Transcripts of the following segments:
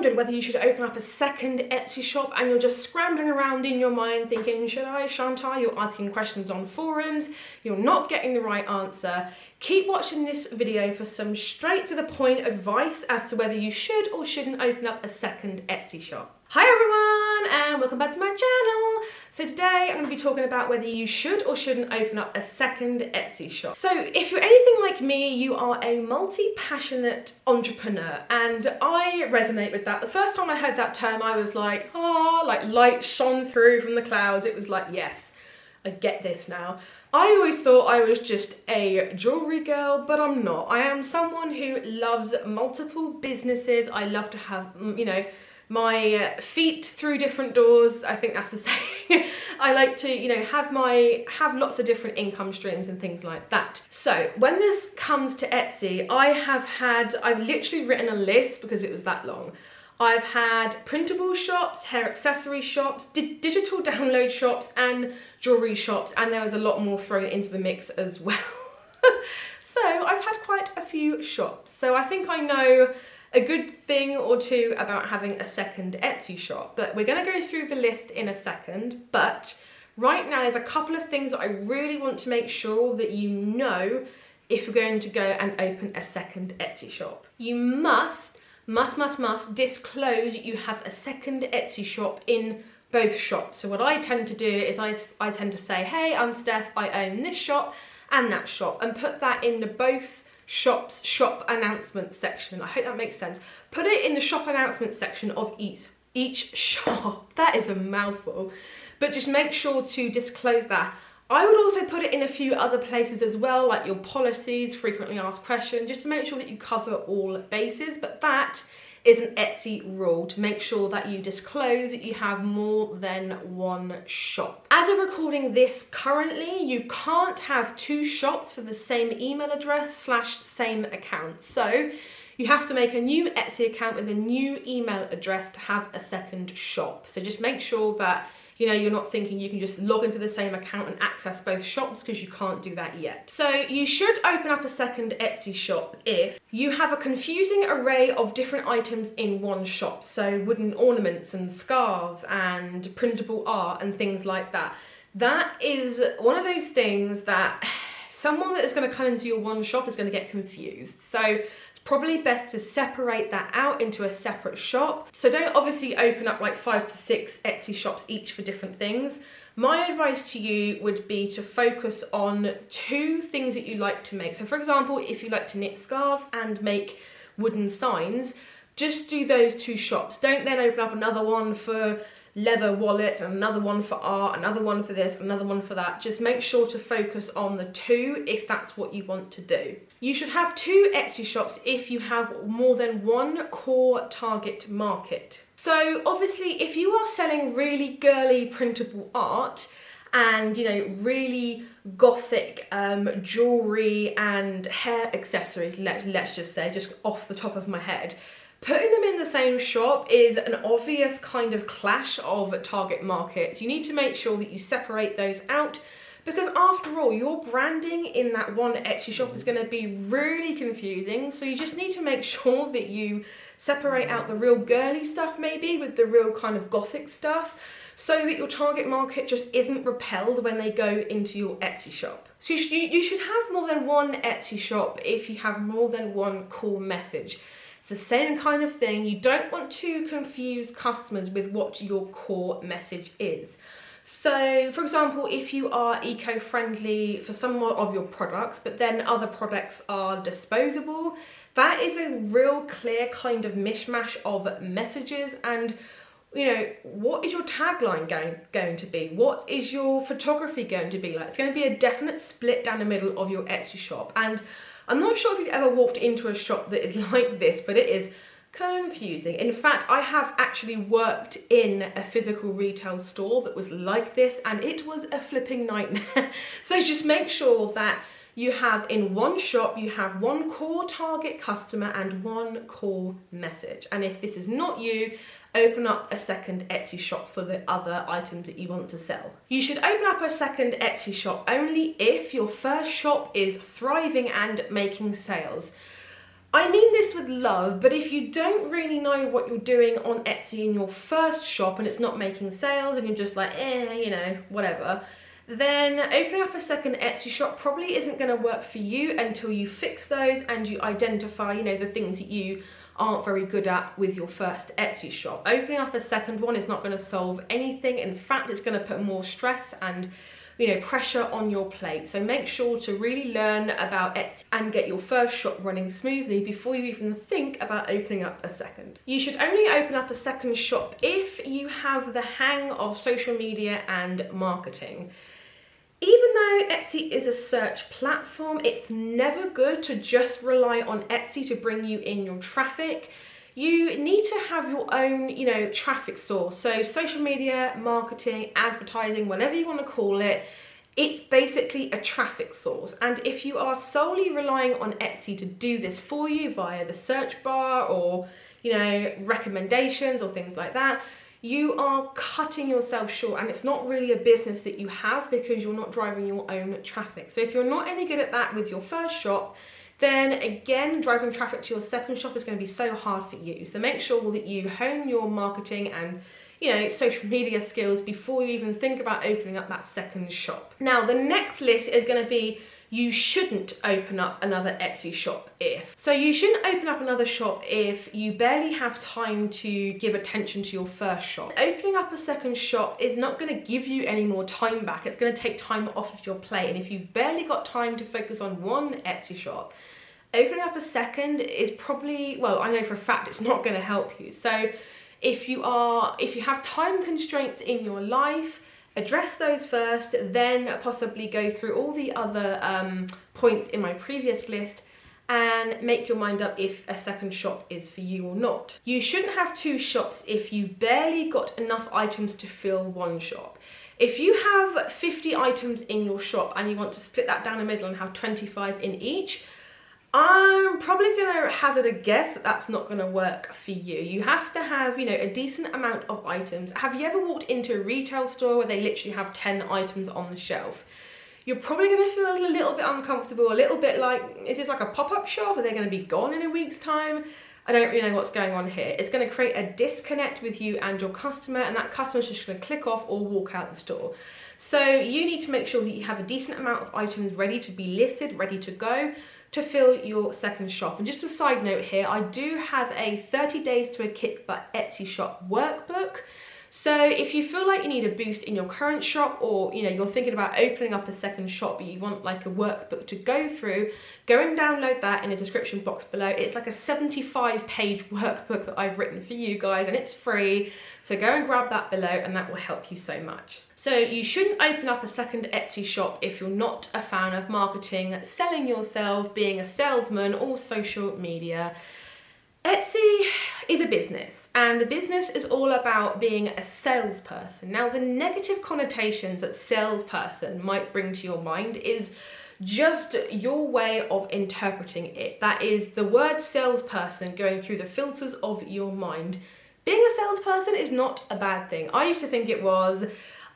wondered whether you should open up a second Etsy shop and you're just scrambling around in your mind thinking, should I, shan't I? You're asking questions on forums, you're not getting the right answer. Keep watching this video for some straight to the point advice as to whether you should or shouldn't open up a second Etsy shop. Hi everyone and welcome back to my channel. So today I'm going to be talking about whether you should or shouldn't open up a second Etsy shop. So if you're anything like me, you are a multi-passionate entrepreneur, and I resonate with that. The first time I heard that term I was like, like light shone through from the clouds. It was like, yes, I get this now. I always thought I was just a jewellery girl, but I'm not. I am someone who loves multiple businesses. I love to have, you know, my feet through different doors. I think that's the saying. I like to, you know, have lots of different income streams and things like that. So when this comes to Etsy, I've literally written a list because it was that long. I've had printable shops, hair accessory shops, digital download shops, and jewellery shops, and there was a lot more thrown into the mix as well. So I've had quite a few shops. So I think I know a good thing or two about having a second Etsy shop, but we're going to go through the list in a second. But right now there's a couple of things that I really want to make sure that you know if you're going to go and open a second Etsy shop. You must disclose you have a second Etsy shop in both shops. So what I tend to do is I tend to say, hey, I'm Steph, I own this shop and that shop, and put that in the both shops shop announcement section. I hope that makes sense. Put it in the shop announcement section of each shop. That is a mouthful, but just make sure to disclose that. I would also put it in a few other places as well, like your policies, frequently asked questions, just to make sure that you cover all bases. But that is an Etsy rule, to make sure that you disclose that you have more than one shop. As of recording this currently, you can't have two shops for the same email address / same account. So you have to make a new Etsy account with a new email address to have a second shop. So just make sure that, you know, you're not thinking you can just log into the same account and access both shops, because you can't do that yet. So you should open up a second Etsy shop if you have a confusing array of different items in one shop. So wooden ornaments and scarves and printable art and things like that. That is one of those things that someone that is going to come into your one shop is going to get confused. So probably best to separate that out into a separate shop. So don't obviously open up like 5 to 6 Etsy shops each for different things. My advice to you would be to focus on 2 things that you like to make. So for example, if you like to knit scarves and make wooden signs, just do those 2 shops. Don't then open up another one for leather wallets, another one for art, another one for this, another one for that. Just make sure to focus on the 2 if that's what you want to do. You should have 2 Etsy shops if you have more than one core target market. So obviously if you are selling really girly printable art and, you know, really gothic jewellery and hair accessories, let's just say, just off the top of my head, putting them in the same shop is an obvious kind of clash of target markets. You need to make sure that you separate those out, because after all, your branding in that one Etsy shop is going to be really confusing. So you just need to make sure that you separate out the real girly stuff maybe with the real kind of gothic stuff, so that your target market just isn't repelled when they go into your Etsy shop. So you should have more than one Etsy shop if you have more than one core message. It's the same kind of thing. You don't want to confuse customers with what your core message is. So for example, if you are eco-friendly for some of your products, but then other products are disposable, that is a real clear kind of mishmash of messages. And, you know, what is your tagline going to be? What is your photography going to be like? It's going to be a definite split down the middle of your Etsy shop. And I'm not sure if you've ever walked into a shop that is like this, but it is confusing. In fact, I have actually worked in a physical retail store that was like this, and it was a flipping nightmare. So just make sure that you have in one shop, you have one core target customer and one core message. And if this is not you, open up a second Etsy shop for the other items that you want to sell. You should open up a second Etsy shop only if your first shop is thriving and making sales. I mean this with love, but if you don't really know what you're doing on Etsy in your first shop and it's not making sales and you're just like, you know, whatever, then opening up a second Etsy shop probably isn't going to work for you until you fix those and you identify, you know, the things that you aren't very good at with your first Etsy shop. Opening up a second one is not going to solve anything. In fact, it's going to put more stress and, you know, pressure on your plate. So make sure to really learn about Etsy and get your first shop running smoothly before you even think about opening up a second. You should only open up a second shop if you have the hang of social media and marketing. Even though Etsy is a search platform, it's never good to just rely on Etsy to bring you in your traffic. You need to have your own, you know, traffic source. So social media, marketing, advertising, whatever you want to call it, it's basically a traffic source. And if you are solely relying on Etsy to do this for you via the search bar or, you know, recommendations or things like that, you are cutting yourself short and it's not really a business that you have because you're not driving your own traffic. So if you're not any good at that with your first shop, then again, driving traffic to your second shop is going to be so hard for you. So make sure that you hone your marketing and, you know, social media skills before you even think about opening up that second shop. Now, the next list is going to be you shouldn't open up another Etsy shop if. So you shouldn't open up another shop if you barely have time to give attention to your first shop. Opening up a second shop is not going to give you any more time back. It's going to take time off of your plate. And if you've barely got time to focus on one Etsy shop, opening up a second is probably, well, I know for a fact it's not going to help you. So if you have time constraints in your life, address those first, then possibly go through all the other points in my previous list and make your mind up if a second shop is for you or not. You shouldn't have two shops if you barely got enough items to fill one shop. If you have 50 items in your shop and you want to split that down the middle and have 25 in each, I'm probably going to hazard a guess that that's not going to work for you. You have to have, you know, a decent amount of items. Have you ever walked into a retail store where they literally have 10 items on the shelf? You're probably going to feel a little bit uncomfortable, a little bit like, is this like a pop-up shop? Are they going to be gone in a week's time? I don't really know what's going on here. It's going to create a disconnect with you and your customer, and that customer's just going to click off or walk out the store. So you need to make sure that you have a decent amount of items ready to be listed, ready to go, to fill your second shop. And just a side note here, I do have a 30 days to a kick butt Etsy shop workbook. So if you feel like you need a boost in your current shop, or you know, you're thinking about opening up a second shop but you want like a workbook to go through, go and download that in the description box below. It's like a 75-page workbook that I've written for you guys and it's free. So go and grab that below and that will help you so much. So you shouldn't open up a second Etsy shop if you're not a fan of marketing, selling yourself, being a salesman or social media. Etsy is a business and the business is all about being a salesperson. Now, the negative connotations that salesperson might bring to your mind is just your way of interpreting it. That is the word salesperson going through the filters of your mind. Being a salesperson is not a bad thing. I used to think it was.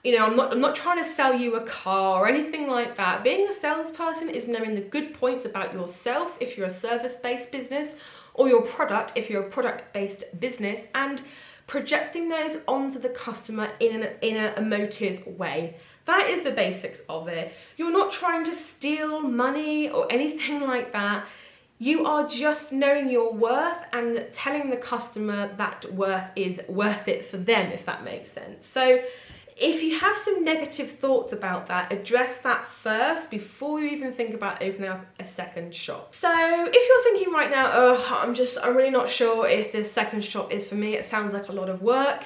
You know, I'm not trying to sell you a car or anything like that. Being a salesperson is knowing the good points about yourself if you're a service-based business, or your product if you're a product-based business, and projecting those onto the customer in an emotive way. That is the basics of it. You're not trying to steal money or anything like that. You are just knowing your worth and telling the customer that worth is worth it for them, if that makes sense. So if you have some negative thoughts about that, address that first before you even think about opening up a second shop. So if you're thinking right now, I'm really not sure if this second shop is for me, it sounds like a lot of work,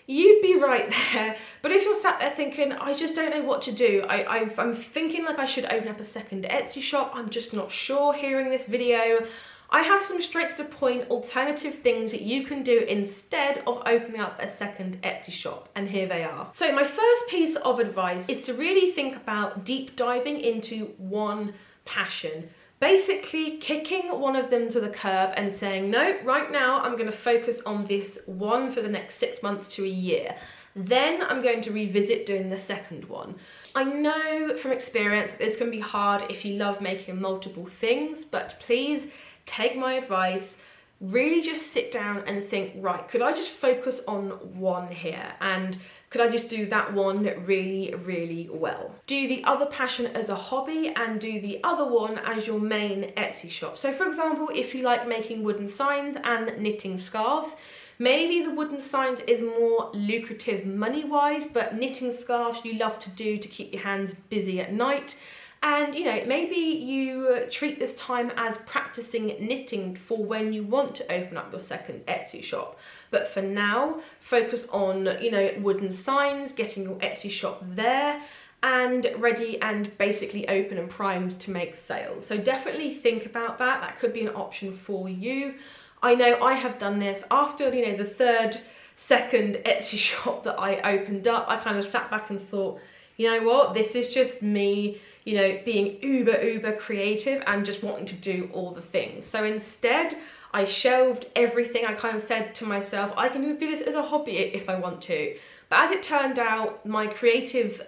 you'd be right there. But if you're sat there thinking, I just don't know what to do, I'm thinking like I should open up a second Etsy shop, I'm just not sure hearing this video, I have some straight to the point alternative things that you can do instead of opening up a second Etsy shop, and here they are. So my first piece of advice is to really think about deep diving into one passion. Basically kicking one of them to the curb and saying, no, right now I'm going to focus on this one for the next 6 months to a year. Then I'm going to revisit doing the second one. I know from experience that this can be hard if you love making multiple things, but please take my advice, really just sit down and think, right, could I just focus on one here? And could I just do that one really, really well? Do the other passion as a hobby and do the other one as your main Etsy shop. So for example, if you like making wooden signs and knitting scarves, maybe the wooden signs is more lucrative money-wise, but knitting scarves you love to do to keep your hands busy at night. And you know, maybe you treat this time as practicing knitting for when you want to open up your second Etsy shop. But for now, focus on, you know, wooden signs, getting your Etsy shop there and ready and basically open and primed to make sales. So definitely think about that. That could be an option for you. I know I have done this after, you know, the second Etsy shop that I opened up. I kind of sat back and thought, you know what, this is just me, you know, being uber creative and just wanting to do all the things. So instead, I shelved everything. I kind of said to myself, I can do this as a hobby if I want to. But as it turned out, my creative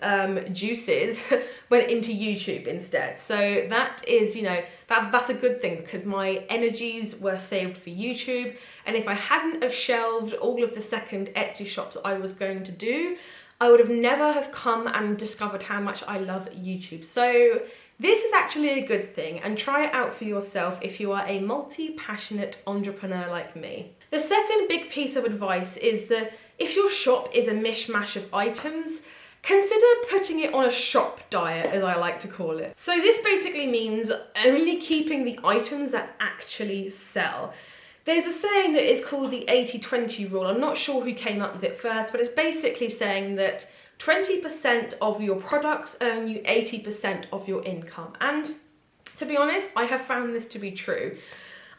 juices went into YouTube instead. So that is, you know, that's a good thing because my energies were saved for YouTube. And if I hadn't have shelved all of the second Etsy shops that I was going to do, I would have never have come and discovered how much I love YouTube. So this is actually a good thing, and try it out for yourself if you are a multi-passionate entrepreneur like me. The second big piece of advice is that if your shop is a mishmash of items, consider putting it on a shop diet, as I like to call it. So this basically means only keeping the items that actually sell. There's a saying that is called the 80-20 rule. I'm not sure who came up with it first, but it's basically saying that 20% of your products earn you 80% of your income. And to be honest, I have found this to be true.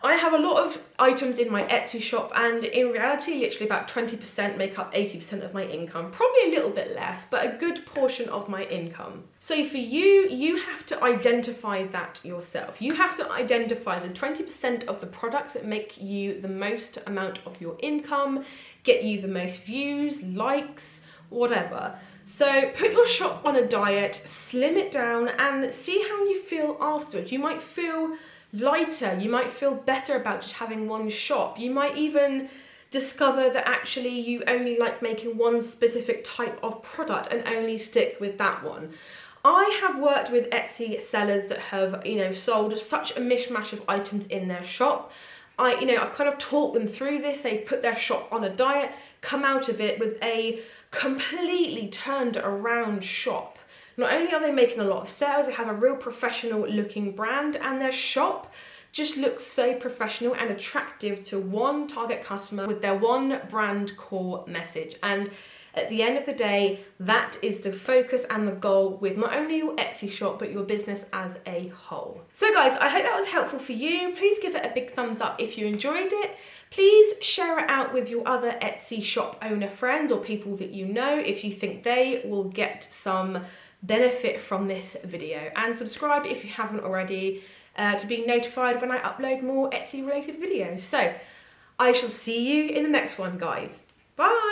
I have a lot of items in my Etsy shop, and in reality, literally about 20% make up 80% of my income. Probably a little bit less, but a good portion of my income. So for you, you have to identify that yourself. You have to identify the 20% of the products that make you the most amount of your income, get you the most views, likes, whatever. So put your shop on a diet, slim it down, and see how you feel afterwards. You might feel lighter, you might feel better about just having one shop. You might even discover that actually you only like making one specific type of product and only stick with that one. I have worked with Etsy sellers that have, you know, sold such a mishmash of items in their shop. I've kind of taught them through this. They've put their shop on a diet, come out of it with a completely turned around shop. Not only are they making a lot of sales, they have a real professional looking brand, and their shop just looks so professional and attractive to one target customer with their one brand core message. And at the end of the day, that is the focus and the goal with not only your Etsy shop, but your business as a whole. So guys, I hope that was helpful for you. Please give it a big thumbs up if you enjoyed it. Please share it out with your other Etsy shop owner friends or people that you know if you think they will get some benefit from this video, and subscribe if you haven't already to be notified when I upload more Etsy related videos. So I shall see you in the next one, guys. Bye.